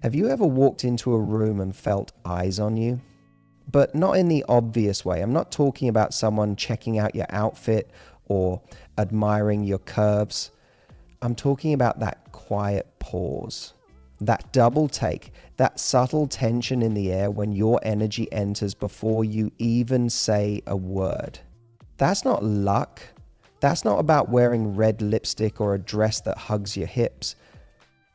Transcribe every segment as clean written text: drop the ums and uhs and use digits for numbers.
Have you ever walked into a room and felt eyes on you? But not in the obvious way. I'm not talking about someone checking out your outfit or admiring your curves. I'm talking about that quiet pause, that double take, that subtle tension in the air when your energy enters before you even say a word. That's not luck. That's not about wearing red lipstick or a dress that hugs your hips.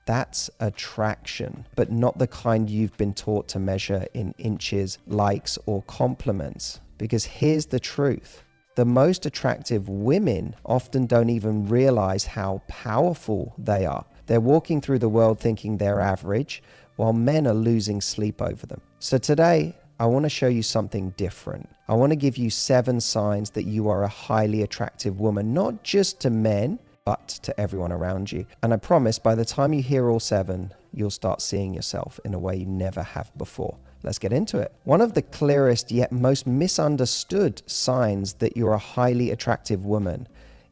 That's attraction, but not the kind you've been taught to measure in inches, likes, or compliments. Because here's the truth. The most attractive women often don't even realize how powerful they are. They're walking through the world thinking they're average, while men are losing sleep over them. So today, I want to show you something different. I want to give you 7 signs that you are a highly attractive woman, not just to men, but to everyone around you. And I promise by the time you hear all 7, you'll start seeing yourself in a way you never have before. Let's get into it. One of the clearest yet most misunderstood signs that you're a highly attractive woman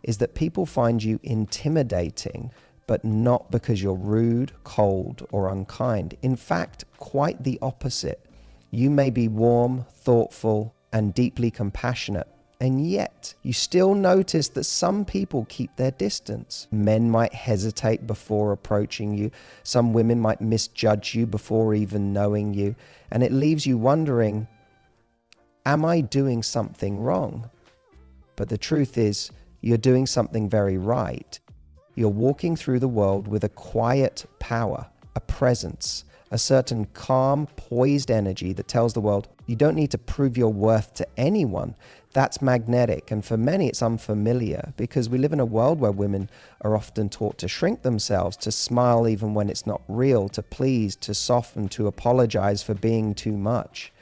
is that people find you intimidating, but not because you're rude, cold, or unkind. In fact, quite the opposite. You may be warm, thoughtful, and deeply compassionate, and yet you still notice that some people keep their distance. Men might hesitate before approaching you. Some women might misjudge you before even knowing you. And it leaves you wondering, am I doing something wrong? But the truth is, you're doing something very right. You're walking through the world with a quiet power, a presence, a certain calm, poised energy that tells the world, you don't need to prove your worth to anyone. That's magnetic, and for many it's unfamiliar because we live in a world where women are often taught to shrink themselves, to smile even when it's not real, to please, to soften, to apologize for being too much.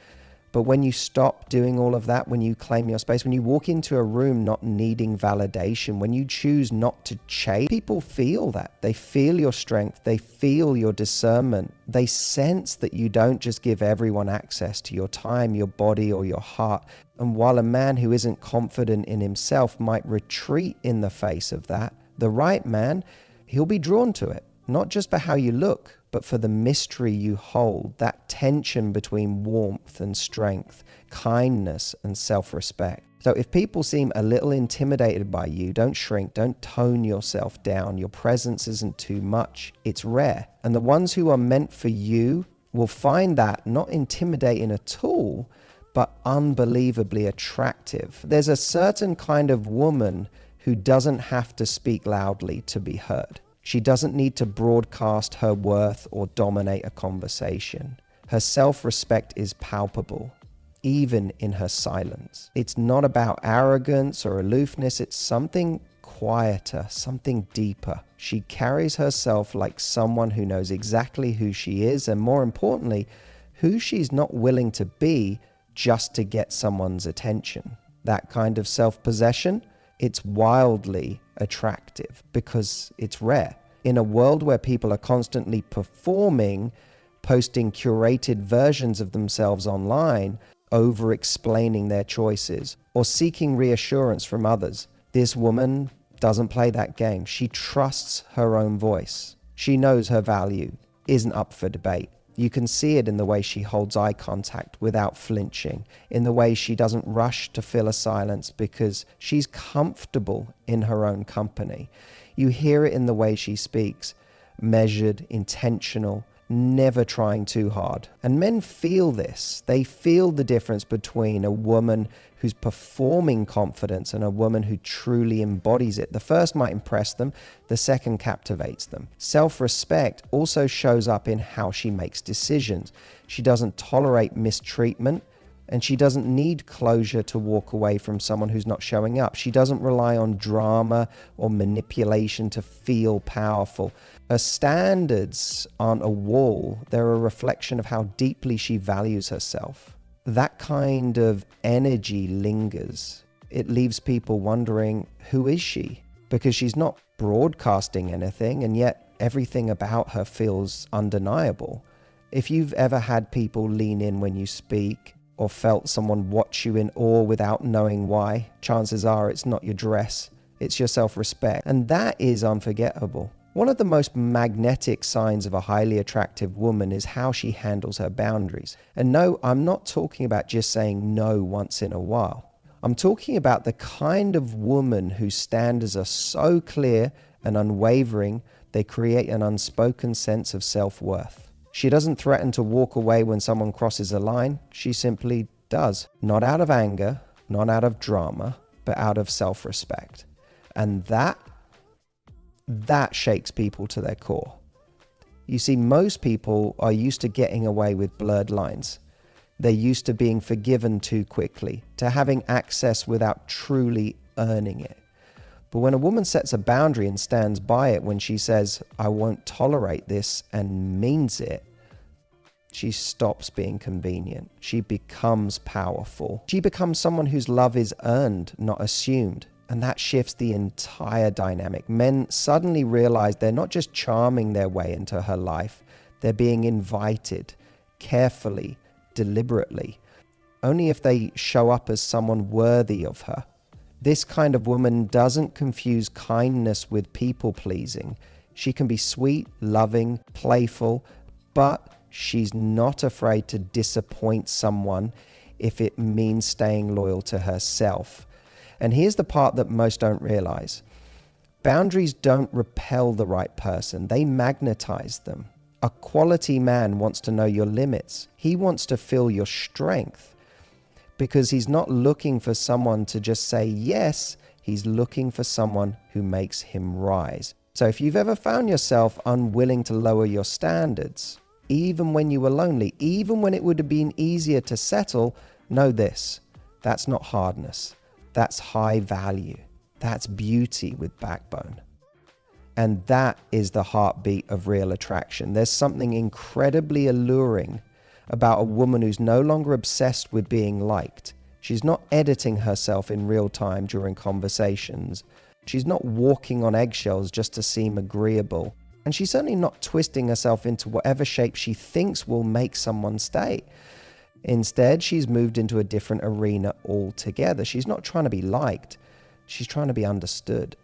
But when you stop doing all of that, when you claim your space, when you walk into a room not needing validation, when you choose not to chase, people feel that. They feel your strength. They feel your discernment. They sense that you don't just give everyone access to your time, your body, or your heart. And while a man who isn't confident in himself might retreat in the face of that, the right man, he'll be drawn to it, not just for how you look, but for the mystery you hold, that tension between warmth and strength, kindness and self-respect. So if people seem a little intimidated by you, don't shrink, don't tone yourself down. Your presence isn't too much, it's rare. And the ones who are meant for you will find that not intimidating at all, but unbelievably attractive. There's a certain kind of woman who doesn't have to speak loudly to be heard. She doesn't need to broadcast her worth or dominate a conversation. Her self-respect is palpable, even in her silence. It's not about arrogance or aloofness. It's something quieter, something deeper. She carries herself like someone who knows exactly who she is, and more importantly, who she's not willing to be just to get someone's attention. That kind of self-possession, it's wildly attractive because it's rare. In a world where people are constantly performing, posting curated versions of themselves online, over-explaining their choices, or seeking reassurance from others, this woman doesn't play that game. She trusts her own voice. She knows her value isn't up for debate. You can see it in the way she holds eye contact without flinching, in the way she doesn't rush to fill a silence because she's comfortable in her own company. You hear it in the way she speaks, measured, intentional, never trying too hard. And men feel this. They feel the difference between a woman who's performing confidence and a woman who truly embodies it. The first might impress them, the second captivates them. Self-respect also shows up in how she makes decisions. She doesn't tolerate mistreatment, and she doesn't need closure to walk away from someone who's not showing up. She doesn't rely on drama or manipulation to feel powerful. Her standards aren't a wall. They're a reflection of how deeply she values herself. That kind of energy lingers. It leaves people wondering, who is she? Because she's not broadcasting anything, and yet everything about her feels undeniable. If you've ever had people lean in when you speak, or felt someone watch you in awe without knowing why, chances are it's not your dress, it's your self-respect. And that is unforgettable. One of the most magnetic signs of a highly attractive woman is how she handles her boundaries. And no, I'm not talking about just saying no once in a while. I'm talking about the kind of woman whose standards are so clear and unwavering, they create an unspoken sense of self-worth. She doesn't threaten to walk away when someone crosses a line. She simply does. Not out of anger, not out of drama, but out of self-respect. And that shakes people to their core. You see, most people are used to getting away with blurred lines. They're used to being forgiven too quickly, to having access without truly earning it. But when a woman sets a boundary and stands by it, when she says, I won't tolerate this, and means it, she stops being convenient. She becomes powerful. She becomes someone whose love is earned, not assumed. And that shifts the entire dynamic. Men suddenly realize they're not just charming their way into her life, they're being invited carefully, deliberately, only if they show up as someone worthy of her. This kind of woman doesn't confuse kindness with people-pleasing. She can be sweet, loving, playful, but she's not afraid to disappoint someone if it means staying loyal to herself. And here's the part that most don't realize. Boundaries don't repel the right person, they magnetize them. A quality man wants to know your limits. He wants to feel your strength because he's not looking for someone to just say yes, he's looking for someone who makes him rise. So if you've ever found yourself unwilling to lower your standards, even when you were lonely, even when it would have been easier to settle, know this, that's not hardness. That's high value. That's beauty with backbone. And that is the heartbeat of real attraction. There's something incredibly alluring about a woman who's no longer obsessed with being liked. She's not editing herself in real time during conversations. She's not walking on eggshells just to seem agreeable. And she's certainly not twisting herself into whatever shape she thinks will make someone stay. Instead, she's moved into a different arena altogether. She's not trying to be liked. She's trying to be understood.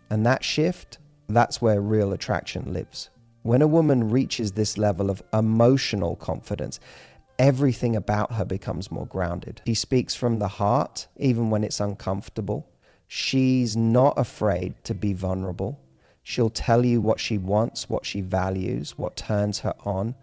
And that shift, that's where real attraction lives. When a woman reaches this level of emotional confidence, everything about her becomes more grounded. She speaks from the heart, even when it's uncomfortable. She's not afraid to be vulnerable. She'll tell you what she wants, what she values, what turns her on.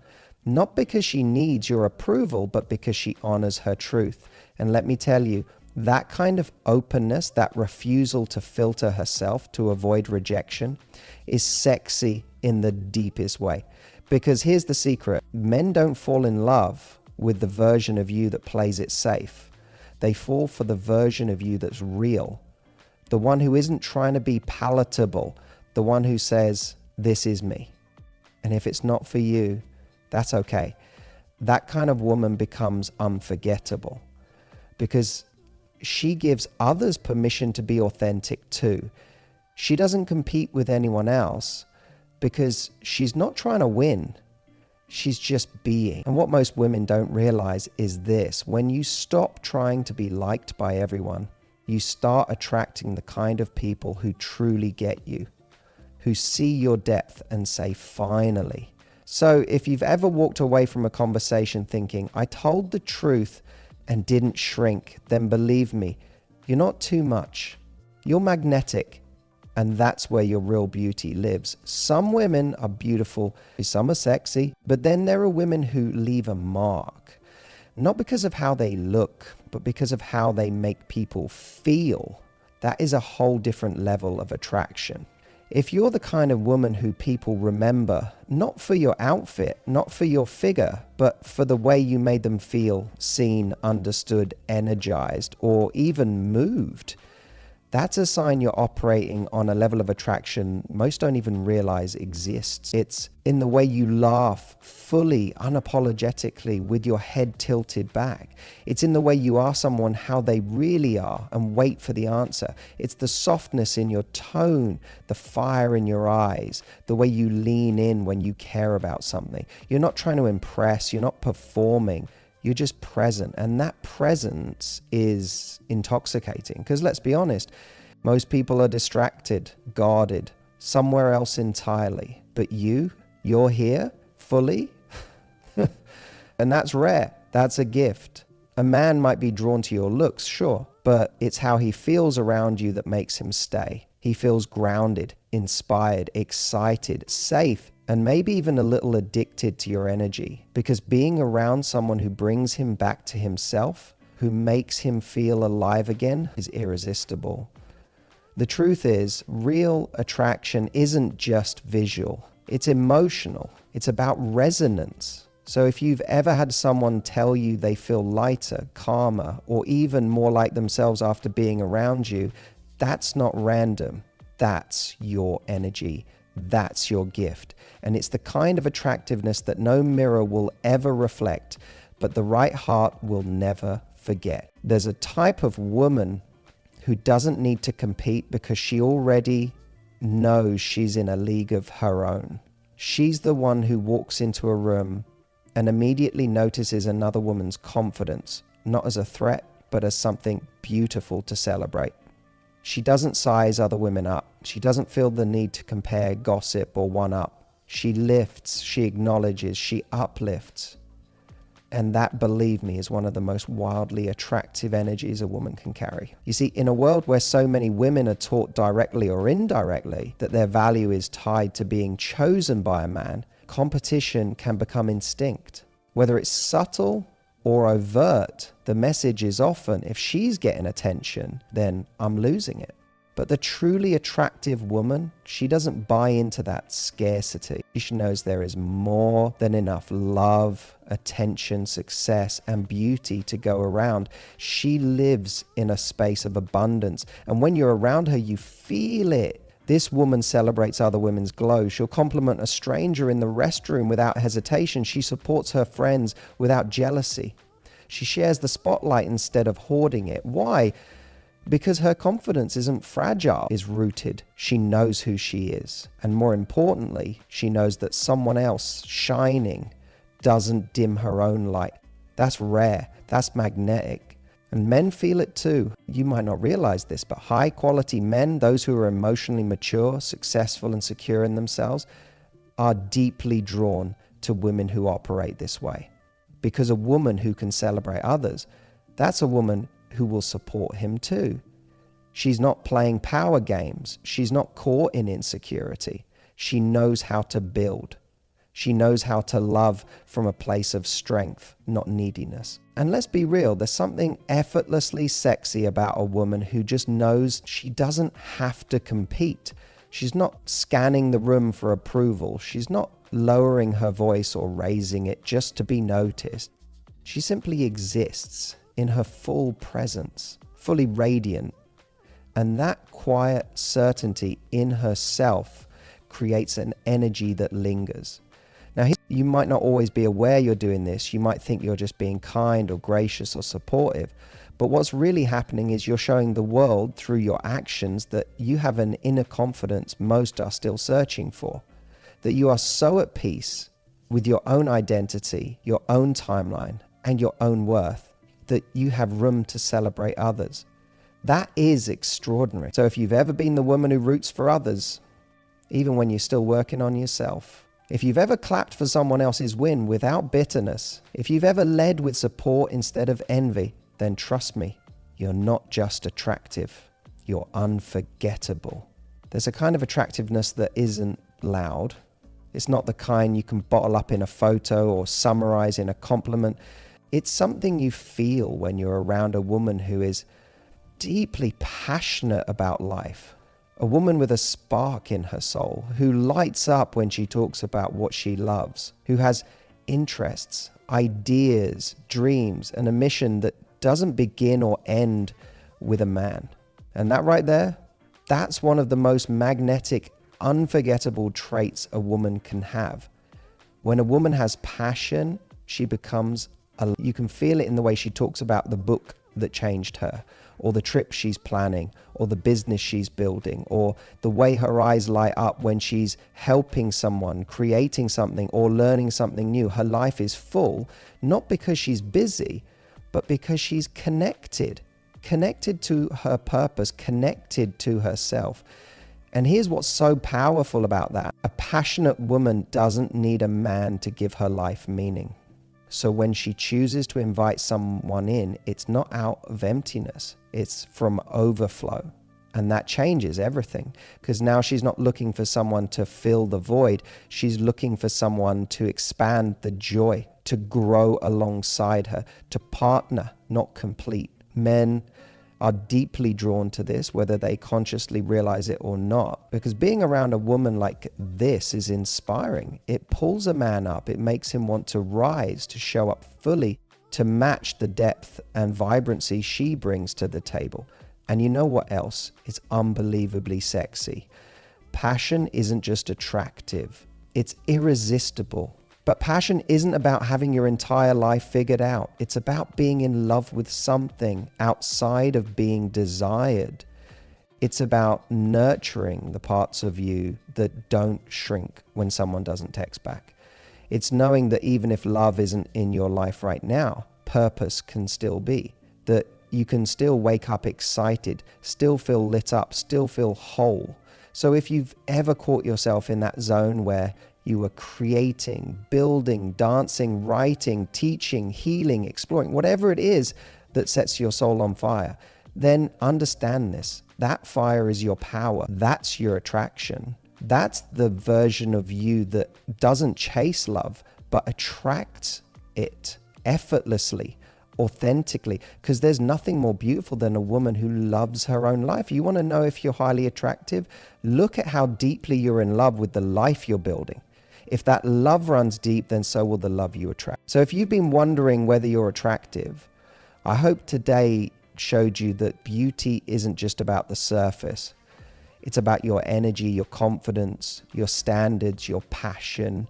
Not because she needs your approval, but because she honors her truth. And let me tell you, that kind of openness, that refusal to filter herself to avoid rejection, is sexy in the deepest way. Because here's the secret. Men don't fall in love with the version of you that plays it safe. They fall for the version of you that's real. The one who isn't trying to be palatable. The one who says, this is me. And if it's not for you, that's okay. That kind of woman becomes unforgettable because she gives others permission to be authentic too. She doesn't compete with anyone else because she's not trying to win. She's just being. And what most women don't realize is this: when you stop trying to be liked by everyone, you start attracting the kind of people who truly get you, who see your depth and say, finally. So if you've ever walked away from a conversation thinking, I told the truth and didn't shrink, then believe me, you're not too much. You're magnetic. And that's where your real beauty lives. Some women are beautiful, some are sexy, but then there are women who leave a mark. Not because of how they look, but because of how they make people feel. That is a whole different level of attraction. If you're the kind of woman who people remember, not for your outfit, not for your figure, but for the way you made them feel seen, understood, energized, or even moved, that's a sign you're operating on a level of attraction most don't even realize exists. It's in the way you laugh fully, unapologetically, with your head tilted back. It's in the way you ask someone how they really are and wait for the answer. It's the softness in your tone, the fire in your eyes, the way you lean in when you care about something. You're not trying to impress, you're not performing. You're just present, and that presence is intoxicating. Because let's be honest, most people are distracted, guarded, somewhere else entirely. But you're here fully. And that's rare. That's a gift. A man might be drawn to your looks, sure, but it's how he feels around you that makes him stay. He feels grounded, inspired, excited, safe, and maybe even a little addicted to your energy, because being around someone who brings him back to himself, who makes him feel alive again, is irresistible. The truth is, real attraction isn't just visual. It's emotional. It's about resonance. So if you've ever had someone tell you they feel lighter, calmer, or even more like themselves after being around you, that's not random. That's your energy. That's your gift. And it's the kind of attractiveness that no mirror will ever reflect, but the right heart will never forget. There's a type of woman who doesn't need to compete because she already knows she's in a league of her own. She's the one who walks into a room and immediately notices another woman's confidence, not as a threat, but as something beautiful to celebrate. She doesn't size other women up. She doesn't feel the need to compare, gossip, or one-up. She lifts, she acknowledges, she uplifts. And that, believe me, is one of the most wildly attractive energies a woman can carry. You see, in a world where so many women are taught directly or indirectly that their value is tied to being chosen by a man, competition can become instinct. Whether it's subtle or overt, the message is often, if she's getting attention, then I'm losing it. But the truly attractive woman, she doesn't buy into that scarcity. She knows there is more than enough love, attention, success, and beauty to go around. She lives in a space of abundance. And when you're around her, you feel it. This woman celebrates other women's glow. She'll compliment a stranger in the restroom without hesitation. She supports her friends without jealousy. She shares the spotlight instead of hoarding it. Why? Because her confidence isn't fragile, is rooted. She knows who she is. And more importantly, she knows that someone else shining doesn't dim her own light. That's rare. That's magnetic. And men feel it too. You might not realize this, but high quality men, those who are emotionally mature, successful, and secure in themselves, are deeply drawn to women who operate this way. Because a woman who can celebrate others, that's a woman who will support him too. She's not playing power games. She's not caught in insecurity. She knows how to build. She knows how to love from a place of strength, not neediness. And let's be real, there's something effortlessly sexy about a woman who just knows she doesn't have to compete. She's not scanning the room for approval. She's not lowering her voice or raising it just to be noticed. She simply exists in her full presence, fully radiant. And that quiet certainty in herself creates an energy that lingers. Now, you might not always be aware you're doing this. You might think you're just being kind or gracious or supportive. But what's really happening is you're showing the world through your actions that you have an inner confidence most are still searching for. That you are so at peace with your own identity, your own timeline, and your own worth that you have room to celebrate others. That is extraordinary. So if you've ever been the woman who roots for others, even when you're still working on yourself, if you've ever clapped for someone else's win without bitterness, if you've ever led with support instead of envy, then trust me, you're not just attractive, you're unforgettable. There's a kind of attractiveness that isn't loud. It's not the kind you can bottle up in a photo or summarize in a compliment. It's something you feel when you're around a woman who is deeply passionate about life. A woman with a spark in her soul, who lights up when she talks about what she loves, who has interests, ideas, dreams, and a mission that doesn't begin or end with a man. And that right there, that's one of the most magnetic, unforgettable traits a woman can have. When a woman has passion, she becomes you can feel it in the way she talks about the book that changed her, or the trip she's planning, or the business she's building, or the way her eyes light up when she's helping someone, creating something, or learning something new. Her life is full, not because she's busy, but because she's connected to her purpose, connected to herself. And here's what's so powerful about that. A passionate woman doesn't need a man to give her life meaning. So when she chooses to invite someone in, it's not out of emptiness, it's from overflow. And that changes everything, because now she's not looking for someone to fill the void. She's looking for someone to expand the joy, to grow alongside her, to partner, not complete. Men are deeply drawn to this, whether they consciously realize it or not, because being around a woman like this is inspiring. It pulls a man up. It makes him want to rise, to show up fully, to match the depth and vibrancy she brings to the table. And you know what else? It's unbelievably sexy. Passion isn't just attractive, it's irresistible. But passion isn't about having your entire life figured out. It's about being in love with something outside of being desired. It's about nurturing the parts of you that don't shrink when someone doesn't text back. It's knowing that even if love isn't in your life right now, purpose can still be. That you can still wake up excited, still feel lit up, still feel whole. So if you've ever caught yourself in that zone where you were creating, building, dancing, writing, teaching, healing, exploring, whatever it is that sets your soul on fire, then understand this. That fire is your power. That's your attraction. That's the version of you that doesn't chase love, but attracts it effortlessly, authentically, because there's nothing more beautiful than a woman who loves her own life. You want to know if you're highly attractive? Look at how deeply you're in love with the life you're building. If that love runs deep, then so will the love you attract. So if you've been wondering whether you're attractive, I hope today showed you that beauty isn't just about the surface. It's about your energy, your confidence, your standards, your passion,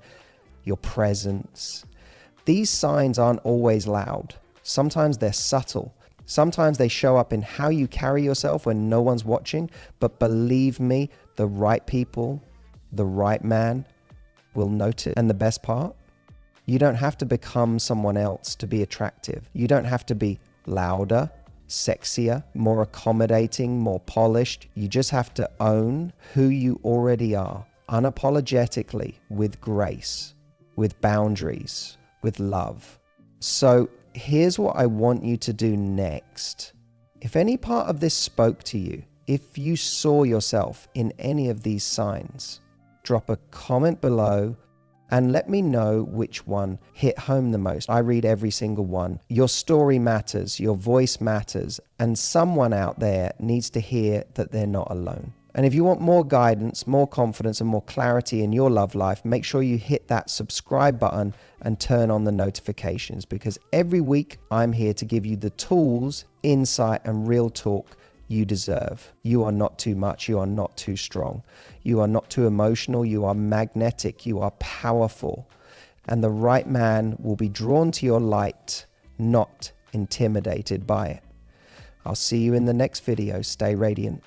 your presence. These signs aren't always loud. Sometimes they're subtle. Sometimes they show up in how you carry yourself when no one's watching. But believe me, the right people, the right man will notice. And the best part, you don't have to become someone else to be attractive. You don't have to be louder, sexier, more accommodating, more polished. You just have to own who you already are, unapologetically, with grace, with boundaries, with love. So here's what I want you to do next. If any part of this spoke to you, if you saw yourself in any of these signs, drop a comment below and let me know which one hit home the most. I read every single one. Your story matters, your voice matters, and someone out there needs to hear that they're not alone. And if you want more guidance, more confidence, and more clarity in your love life, make sure you hit that subscribe button and turn on the notifications, because every week I'm here to give you the tools, insight, and real talk you deserve. You are not too much. You are not too strong. You are not too emotional. You are magnetic. You are powerful. And the right man will be drawn to your light, not intimidated by it. I'll see you in the next video. Stay radiant.